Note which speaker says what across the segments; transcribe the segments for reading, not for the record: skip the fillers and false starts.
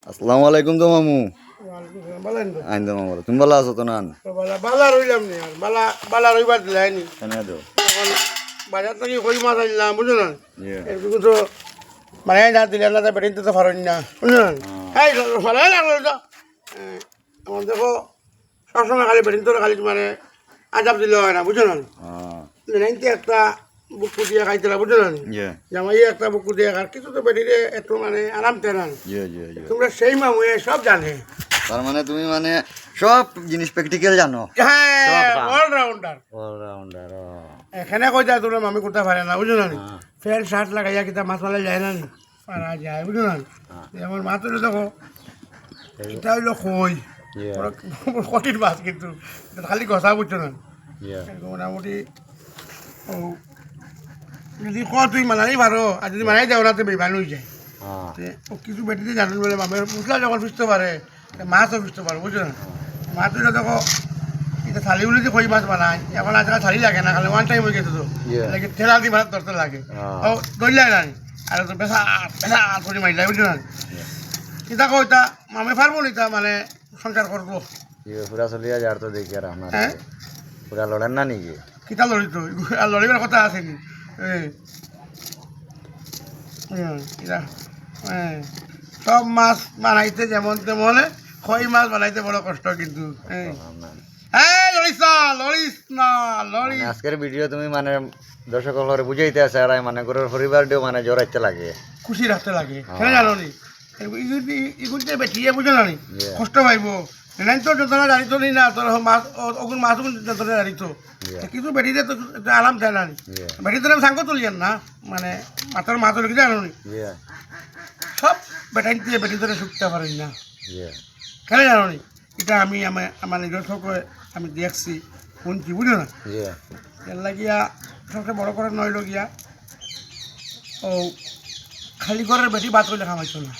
Speaker 1: আসসালামু আলাইকুম তো মামু।
Speaker 2: ওয়ালাইকুম সালাম, ভালো আছেন তো?
Speaker 1: আইন তো মামু, তুমি ভালো আছো তো? নান
Speaker 2: তো বালা রইলাম নি আর বালা রইবার দিলাইনি।
Speaker 1: কেন তো?
Speaker 2: এখন বাজার থেকে কই মাছ আনলাম, বুঝলেন?
Speaker 1: ইয়ে
Speaker 2: এরকম তো মানে না দিলে না বেটিন তো পারেন না, বুঝলেন? এই ভালো লাগলো তো। আমার দেখো সবসময় খালি বেটিন তো খালি মানে আজাব দিলে হয় না, বুঝলেন? নাইনতে একটা বুকু দিয়ে খাইতে বুঝলেন?
Speaker 1: ইয়ে
Speaker 2: জামাই একটা বুকু দিয়ে খার কিছু তো বেটিরে একটু মানে আরাম তেরান।
Speaker 1: ইয়ে ইয়ে ইয়ে
Speaker 2: তোমরা সেই মামু সব জানে।
Speaker 1: তার মানে তুমি মানে সব জিনিস প্র্যাকটিক্যাল জানো?
Speaker 2: হ্যাঁ, অলরাউন্ডার।
Speaker 1: অলরাউন্ডার।
Speaker 2: এখানে কই যায় তোমরা মামি করতে পারে না, বুঝলো না? প্যান্ট শার্ট লাগাইয়া কিতা মাছ মালা যায় না, পারা যায়, বুঝলো না? আমার মাছ হইলো দেখো, এটা হইলো কই কঠিন মাছ, কিন্তু খালি গছা, বুঝছো না? মোটামুটি ও যদি ক তুই মানাই পারো, আর যদি মানাই যাও না তো বেমান হয়ে যায়। ও কিছু বেটিতে জানুন বলে মামের মুসলা যখন ফিসতে পারে মাছও ফিসতে পারো, বুঝছো না? মাছ হইলো দেখো এটা থালি উলি যে কই মাছ বানায় এখন আজকাল থালি লাগে না, খালি ওয়ান টাইম হয়ে গেছে তো লাগে ঠেলা দিয়ে মাছ ধরতে লাগে। ও ধরলাই নাই আর তো বেসা বেসা করে মারিলাই, বুঝছো না? কিতা কইতা মামে পারবো নিতা মানে সংসার করবো।
Speaker 1: পুরা চলিয়া যার তো দেখি আর আপনার
Speaker 2: হ্যাঁ
Speaker 1: পুরা লড়েন না নাকি?
Speaker 2: কিতা লড়িত আর লড়িবার কথা আসেনি। সব মাছ বানাইতে যেমন তেমন, খই মাছ বানাইতে বড় কষ্ট কিন্তু। লড়িস না লড়িস না লড়িস।
Speaker 1: আজকের ভিডিও তুমি মানে দর্শক বুঝাইতে আছে আর মানে ঘরের পরিবার দিও মানে জড়াইতে লাগে,
Speaker 2: খুশি রাখতে লাগে, কেন জানো নি? এগুলো বেঠিয়ে বুঝো না নি কষ্ট পাইব নাই তো যতটা জানিত নি না তোর মাছ ওগুন মাছ যতটা জানিত কিন্তু বেটিতে তো আরাম দেয় না। বেটিতে সাংক তুলিয়েন না মানে মাথার মাছ হলে কিছু জানো নি সব বেটাই দিয়ে বেটি ধরে শুকতে পারেন না, কেন জানো নি? এটা আমি আমার নিজের চোখে আমি দেখছি শুনছি, বুঝলো না? এর লাগিয়া সবচেয়ে বড় করে নইল গিয়া ও খালি ঘরের বেটি বাদ করলে খামাইছো না।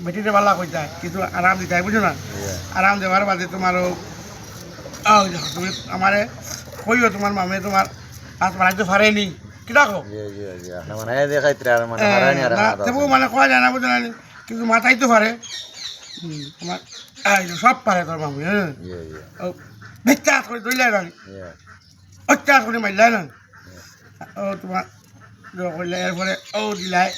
Speaker 2: বেটিতে পাল্লা কই যায় কিন্তু আরাম দিতে হয়, বুঝো না? আরাম দেওয়ার বাদে তোমারও তুমি আমারে কইও তোমার মামে তোমার মাছ বানাইতে পারেনি কি রাখো তবু মানে কোয়া যায় না, বুঝো না? কিন্তু মাথাই তো পারে তোমার সব পারে তোর মামু। হ্যাঁ বেচাত করে দইলাই না, অত্যাচার করে মারলাই না। ও তোমার করলে এরপরে ও দিলাই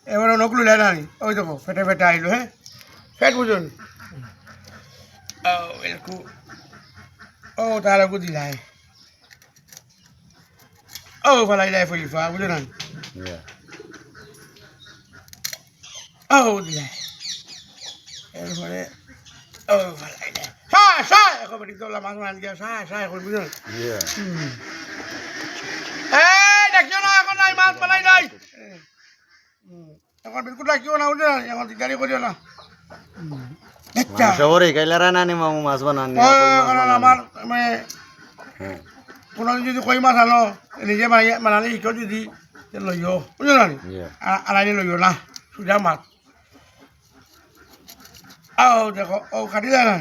Speaker 2: এবারে নকলু লাই না, ওই দেখো ফেটে ফেটে আইলো। হ্যাঁ ফেট বুঝুন ও এরকম ও তার আগু দিলাই ও ফেলাইলাই ফলিফা, বুঝো না? ও দিলাই এরপরে ও ফেলাইলাই সায় সায় এখন বেটি তোলা মাছ মাছ গিয়া সায় সায় এখন, বুঝো না? দেখিও না এখন নাই মাছ বানাই নাই, এখন বিলকুল রাখিও না, বুঝো না? এখন গাড়ি করিও না। আমার মানে কোনো যদি কই মাছ আনো নিজে বানালে শিখো যদি লইও, বুঝো না? আনাইলে লইও না সুজা মাছ। ও দেখো ও কাটি যায় না,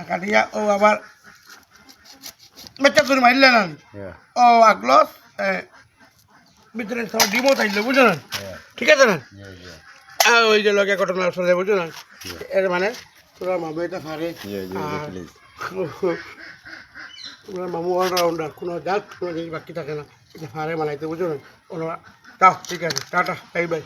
Speaker 2: কাটিয়া ও আবার বেচা করে মারিলে না, ও আগলস ভিতরে সব ডিমও থাকলো, বুঝো না? ঠিক আছে না? ওই যে লগে ঘটনা চলে, বুঝো না? এর মানে তোরা মামু এটা ফারে তোমরা মামু অলরাউন্ডার, কোনো জাত কোনো জিনিস বাকি থাকে না, এটা ফারে বানাইতে, বুঝো না? ওরা তাও ঠিক আছে, টাটা বাই বাই।